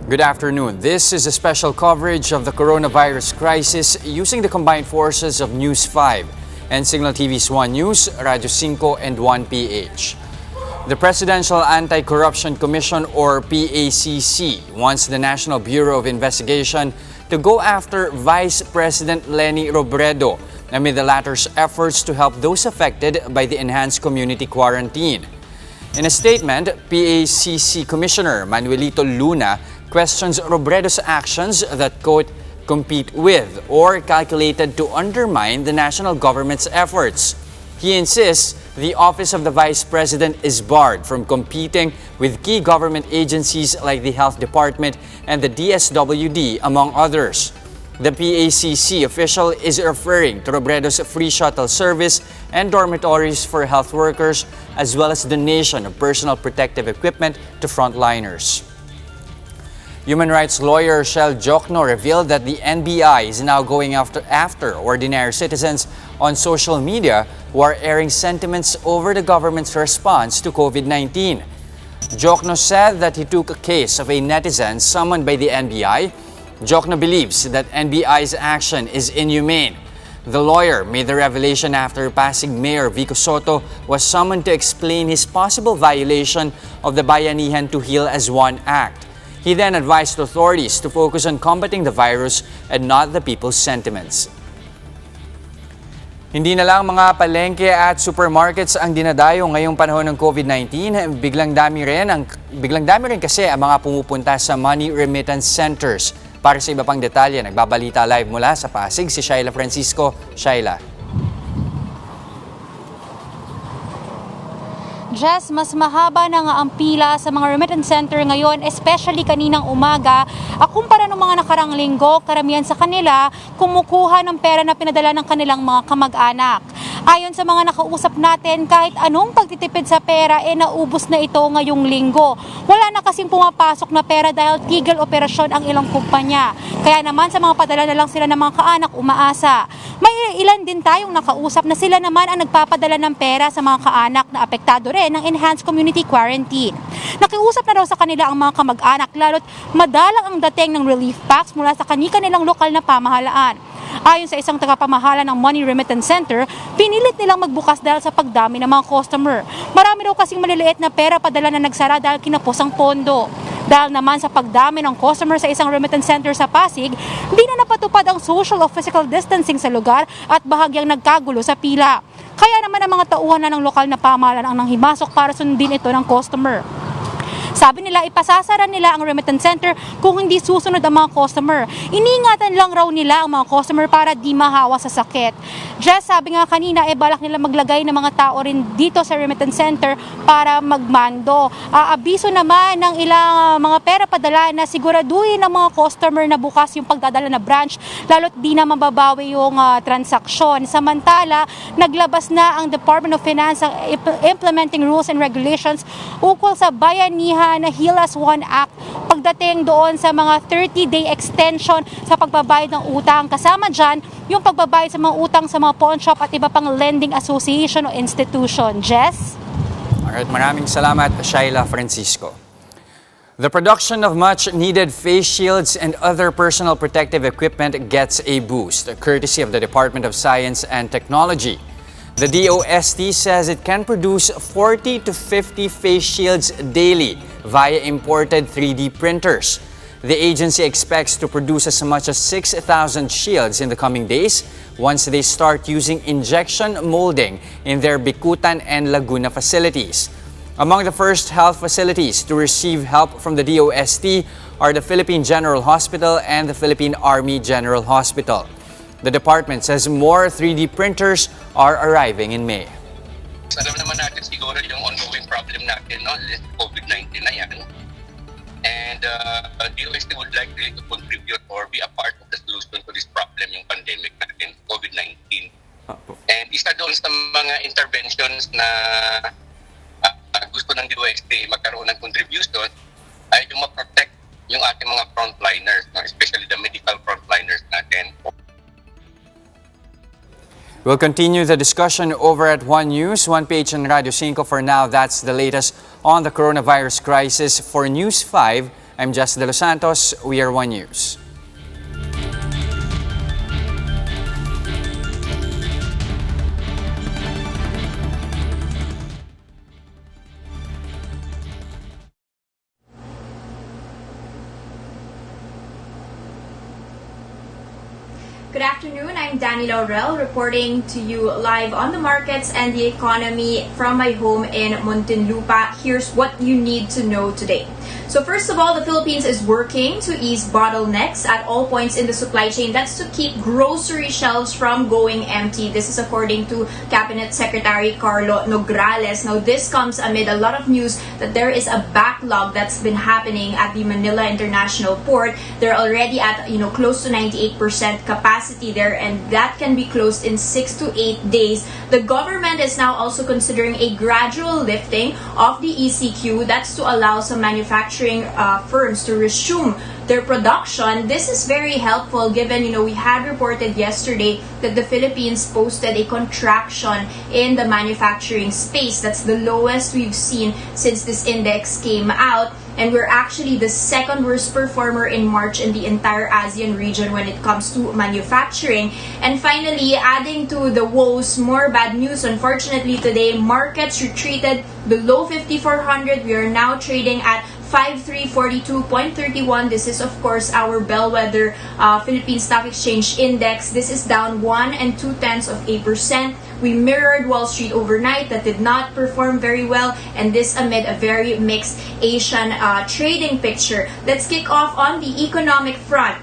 Good afternoon. This is a special coverage of the coronavirus crisis using the combined forces of News 5 and Signal TV's 1 News, Radyo 5 and 1PH. The Presidential Anti-Corruption Commission or PACC wants the National Bureau of Investigation to go after Vice President Leni Robredo amid the latter's efforts to help those affected by the enhanced community quarantine. In a statement, PACC Commissioner Manuelito Luna questions Robredo's actions that, quote, compete with or calculated to undermine the national government's efforts. He insists the Office of the Vice President is barred from competing with key government agencies like the Health Department and the DSWD, among others. The PACC official is referring to Robredo's free shuttle service and dormitories for health workers, as well as donation of personal protective equipment to frontliners. Human rights lawyer Diokno revealed that the NBI is now going after ordinary citizens on social media who are airing sentiments over the government's response to COVID-19. Diokno said that he took a case of a netizen summoned by the NBI. Diokno believes that NBI's action is inhumane. The lawyer made the revelation after PACC Mayor Vico Soto was summoned to explain his possible violation of the Bayanihan to Heal as One Act. He then advised authorities to focus on combating the virus and not the people's sentiments. Hindi na lang mga palengke at supermarkets ang dinadayo ngayong panahon ng COVID-19. Biglang dami rin kasi ang mga pumupunta sa money remittance centers. Para sa iba pang detalye, nagbabalita live mula sa Pasig si Shaila Francisco. Shaila. Jess, mas mahaba na nga ang pila sa mga remittance center ngayon, especially kaninang umaga. Kumpara ng mga nakarang linggo, karamihan sa kanila kumukuha ng pera na pinadala ng kanilang mga kamag-anak. Ayon sa mga nakausap natin, kahit anong pagtitipid sa pera, naubos na ito ngayong linggo. Wala na kasing pumapasok na pera dahil tigil operasyon ang ilang kumpanya. Kaya naman sa mga padala na lang sila ng mga kaanak umaasa. May ilan din tayong nakausap na sila naman ang nagpapadala ng pera sa mga kaanak na apektado rin ng enhanced community quarantine. Nakiusap na daw sa kanila ang mga kamag-anak lalo't madalang ang dating ng relief packs mula sa kanilang lokal na pamahalaan. Ayon sa isang tagapamahala ng Money Remittance Center, pinilit nilang magbukas dahil sa pagdami ng mga customer. Marami raw kasing maliliit na pera padala na nagsara dahil kinapos ang pondo. Dahil naman sa pagdami ng customer sa isang remittance center sa Pasig, di na napatupad ang social o physical distancing sa lugar at bahagyang nagkagulo sa pila. Kaya naman ang mga tauhan na ng lokal na pamahalaan ang nanghimasok para sundin ito ng customer. Sabi nila, ipasasara nila ang remittance center kung hindi susunod ang mga customer. Iniingatan lang raw nila ang mga customer para di mahawa sa sakit. Jess, sabi nga kanina, balak nila maglagay ng mga tao rin dito sa remittance center para magmando. Abiso naman ng ilang mga pera padala na siguraduhin ng mga customer na bukas yung pagdadala na branch, lalo't di na mababawi yung transaksyon. Samantala, naglabas na ang Department of Finance ang implementing rules and regulations ukol sa bayanihan na Heal as One Act pagdating doon sa mga 30-day extension sa pagbabayad ng utang. Kasama dyan yung pagbabayad sa mga utang sa mga pawn shop at iba pang lending association o institution. Jess? Alright, maraming salamat, Shaila Francisco. The production of much-needed face shields and other personal protective equipment gets a boost, courtesy of the Department of Science and Technology. The DOST says it can produce 40 to 50 face shields daily via imported 3D printers. The agency expects to produce as much as 6,000 shields in the coming days once they start using injection molding in their Bicutan and Laguna facilities. Among the first health facilities to receive help from the DOST are the Philippine General Hospital and the Philippine Army General Hospital. The department says more 3D printers are arriving in May. Alam naman natin siguro yung ongoing problem natin, no? COVID-19 na yan. And DOST would like really to contribute or be a part of the solution to this problem, yung pandemic natin, COVID-19. And isa doon sa mga interventions na gusto ng DOST magkaroon ng contribution ay yung ma-protect yung ating mga frontliners, no? Especially the medical frontliners natin. We'll continue the discussion over at 1 News, 1PH and Radyo 5. For now, that's the latest on the coronavirus crisis. For News 5, I'm Jess De Los Santos. We are One News. Good afternoon, I'm Danny Laurel reporting to you live on the markets and the economy from my home in Muntinlupa. Here's what you need to know today. So first of all, the Philippines is working to ease bottlenecks at all points in the supply chain. That's to keep grocery shelves from going empty. This is according to Cabinet Secretary Carlo Nograles. Now this comes amid a lot of news that there is a backlog that's been happening at the Manila International Port. They're already at close to 98% capacity there, and that can be closed in 6 to 8 days. The government is now also considering a gradual lifting of the ECQ. That's to allow some manufacturing firms to resume their production. This is very helpful given, we had reported yesterday that the Philippines posted a contraction in the manufacturing space. That's the lowest we've seen since this index came out. And we're actually the second worst performer in March in the entire ASEAN region when it comes to manufacturing. And finally, adding to the woes, more bad news. Unfortunately, today, markets retreated below 5,400. We are now trading at 5342.31. This is, of course, our bellwether Philippine Stock Exchange Index. This is down 1 2/10%. We mirrored Wall Street overnight. That did not perform very well, and this amid a very mixed Asian trading picture. Let's kick off on the economic front.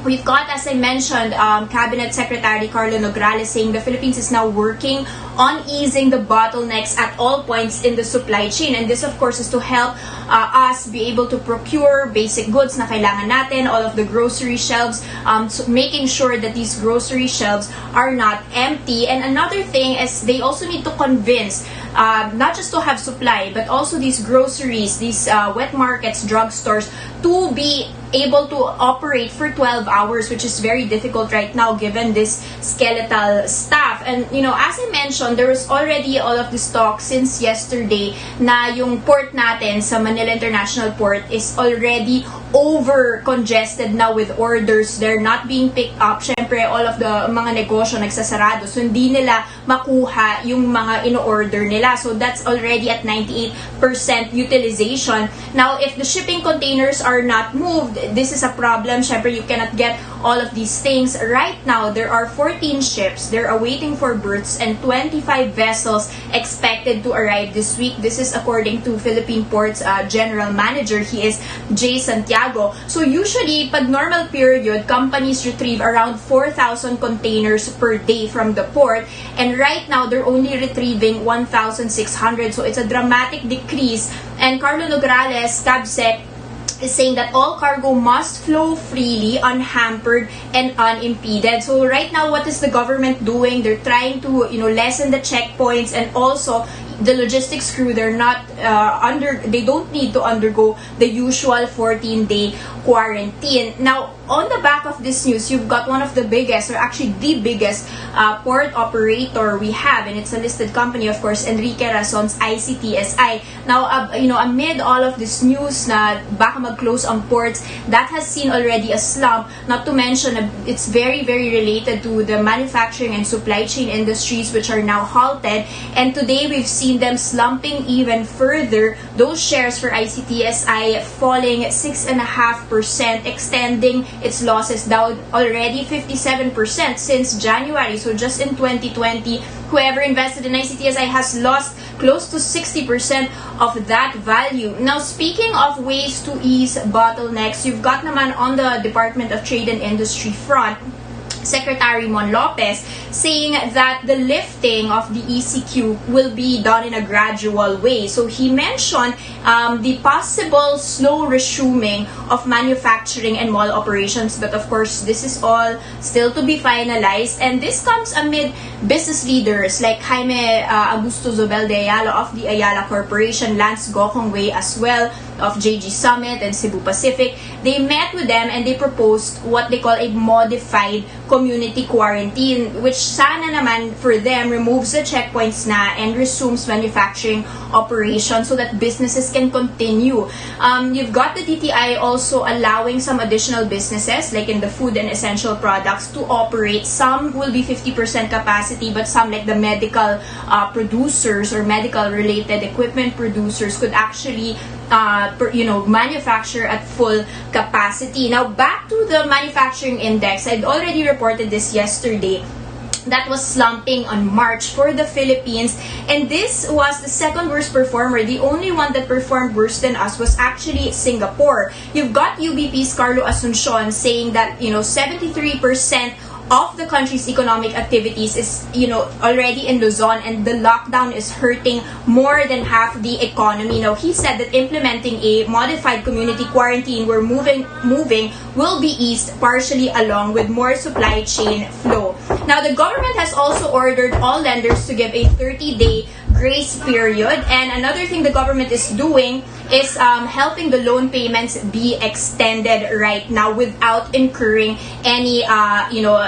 We've got, as I mentioned, Cabinet Secretary Carlo Nograles saying the Philippines is now working on easing the bottlenecks at all points in the supply chain. And this, of course, is to help us be able to procure basic goods na kailangan natin, all of the grocery shelves, so making sure that these grocery shelves are not empty. And another thing is they also need to convince not just to have supply, but also these groceries, these wet markets, drugstores, to be able to operate for 12 hours, which is very difficult right now given this skeletal staff. And as I mentioned, there was already all of this talk since yesterday na yung port natin sa Manila International Port is already over congested now with orders. They're not being picked up. Syempre, all of the mga negosyo nagsasarado, so hindi nila makuha yung mga ino-order nila. So that's already at 98% utilization. Now, if the shipping containers are not moved, this is a problem. Syempre, you cannot get all of these things. Right now, there are 14 ships. They're awaiting for berths and 25 vessels expected to arrive this week. This is according to Philippine Ports General Manager. He is Jay Santiago. So usually, pag normal period, companies retrieve around 4,000 containers per day from the port. And right now, they're only retrieving 1,600. So it's a dramatic decrease. And Carlo Nograles, CABSEC, is saying that all cargo must flow freely, unhampered, and unimpeded. So right now, what is the government doing? They're trying to, lessen the checkpoints, and also the logistics crew, they don't need to undergo the usual 14-day quarantine. Now, on the back of this news, you've got one of the biggest, or actually the biggest port operator we have, and it's a listed company, of course, Enrique Razon's ICTSI. Now, amid all of this news na baka mag-close ang ports, that has seen already a slump, not to mention it's very, very related to the manufacturing and supply chain industries, which are now halted. And today, we've seen them slumping even further. Those shares for ICTSI falling 6.5%, extending its losses down already 57% since January. So just in 2020, whoever invested in ICTSI has lost close to 60% of that value. Now, speaking of ways to ease bottlenecks, you've got naman on the Department of Trade and Industry front, Secretary Mon Lopez saying that the lifting of the ECQ will be done in a gradual way. So he mentioned the possible slow resuming of manufacturing and mall operations, but of course this is all still to be finalized, and this comes amid business leaders like Jaime Augusto Zobel de Ayala of the Ayala Corporation, Lance Gokongwei as well of JG Summit and Cebu Pacific. They met with them and they proposed what they call a modified community quarantine, which sana naman for them removes the checkpoints na and resumes manufacturing operations so that businesses can continue. You've got the DTI also allowing some additional businesses like in the food and essential products to operate. Some will be 50% capacity, but some like the medical producers or medical related equipment producers could actually manufacture at full capacity. Now back to the manufacturing index, I'd already reported this yesterday. That was slumping on March for the Philippines, and this was the second worst performer. The only one that performed worse than us was actually Singapore. You've got UBP's Carlo Asuncion saying that 73% of the country's economic activities is already in Luzon, and the lockdown is hurting more than half the economy. Now he said that implementing a modified community quarantine where moving will be eased partially along with more supply chain flow. Now the government has also ordered all lenders to give a 30-day grace period, and another thing the government is doing is helping the loan payments be extended right now without incurring any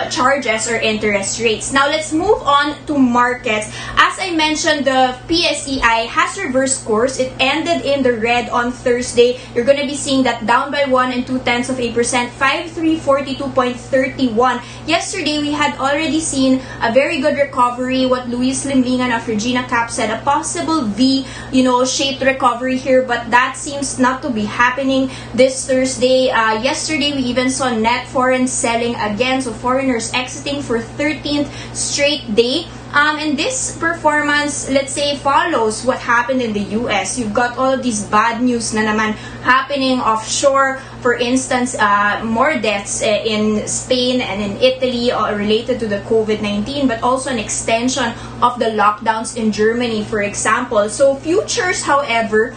charges or interest rates. Now let's move on to markets. As I mentioned, the PSEI has reversed course. It ended in the red on Thursday. You're going to be seeing that down by 1 2/10%, 5342.31. Yesterday we had already seen a very good recovery. What Luis Limlingan of Regina Cap said, a possible V-shaped recovery here, but that seems not to be happening this Thursday. Yesterday, we even saw net foreign selling again, so foreigners exiting for 13th straight day. And this performance, let's say, follows what happened in the US. You've got all of these bad news na naman happening offshore. For instance, more deaths in Spain and in Italy related to the COVID-19, but also an extension of the lockdowns in Germany, for example. So futures, however,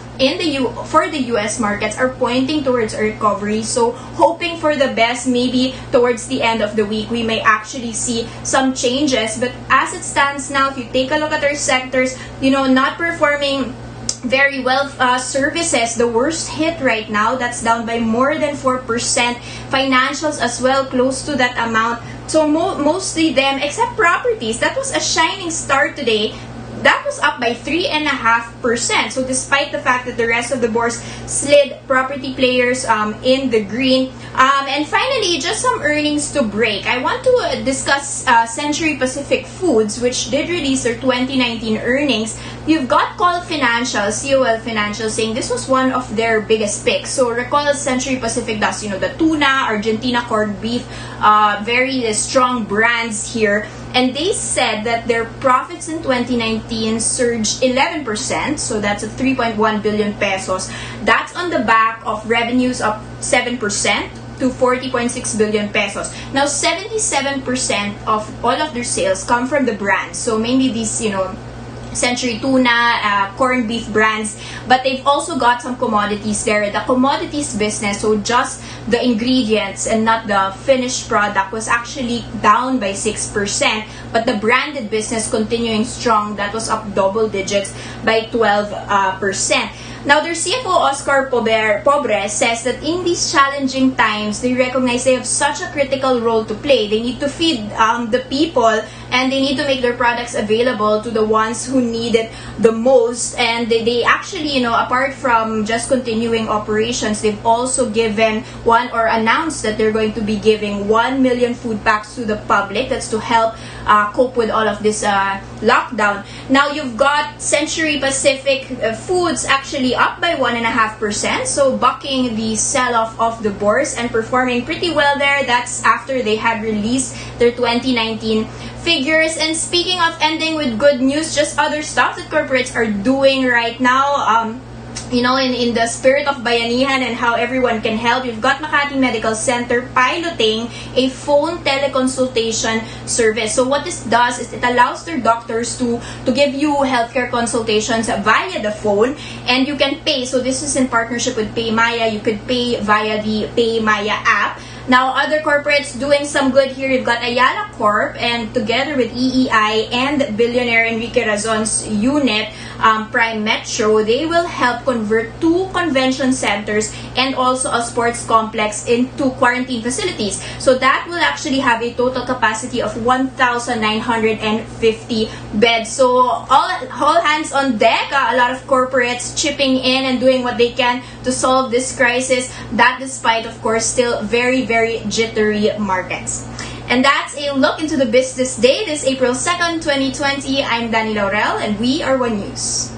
for the US markets are pointing towards a recovery. So hoping for the best, maybe towards the end of the week, we may actually see some changes. But as it stands now, if you take a look at our sectors, not performing very well. Services, the worst hit right now, that's down by more than 4%. Financials as well, close to that amount. So mostly them, except properties, that was a shining star today. That was up by 3.5%. So despite the fact that the rest of the bourse slid, property players in the green. And finally, just some earnings to break. I want to discuss Century Pacific Foods, which did release their 2019 earnings. You've got COL Financial saying this was one of their biggest picks. So recall Century Pacific does, the tuna, Argentina corned beef, very strong brands here. And they said that their profits in 2019 surged 11%, so that's at 3.1 billion pesos. That's on the back of revenues up 7% to 40.6 billion pesos. Now, 77% of all of their sales come from the brands. So mainly these, Century Tuna, corned beef brands, but they've also got some commodities there. The commodities business, so just the ingredients and not the finished product, was actually down by 6%, but the branded business continuing strong, that was up double digits by 12%. Now, their CFO, Oscar Pobre, says that in these challenging times, they recognize they have such a critical role to play. They need to feed the people, and they need to make their products available to the ones who need it the most. And they actually, apart from just continuing operations, they've also given announced that they're going to be giving 1 million food packs to the public. That's to help cope with all of this lockdown. Now, you've got Century Pacific Foods actually up by 1.5%, so bucking the sell-off of the bourse and performing pretty well there. That's after they had released their 2019 figures. And speaking of ending with good news, just other stuff that corporates are doing right now, in the spirit of bayanihan and how everyone can help, you've got Makati Medical Center piloting a phone teleconsultation service. So what this does is it allows their doctors to give you healthcare consultations via the phone, and you can pay. So this is in partnership with PayMaya. You could pay via the PayMaya app. Now, other corporates doing some good here. You've got Ayala Corp, and together with EEI and billionaire Enrique Razon's unit, Prime Metro, they will help convert 2 convention centers and also a sports complex into quarantine facilities. So that will actually have a total capacity of 1,950 beds. So all hands on deck, a lot of corporates chipping in and doing what they can to solve this crisis. That despite, of course, still very, very jittery markets. And that's a look into the business day this April 2nd, 2020. I'm Danny Laurel and we are One News.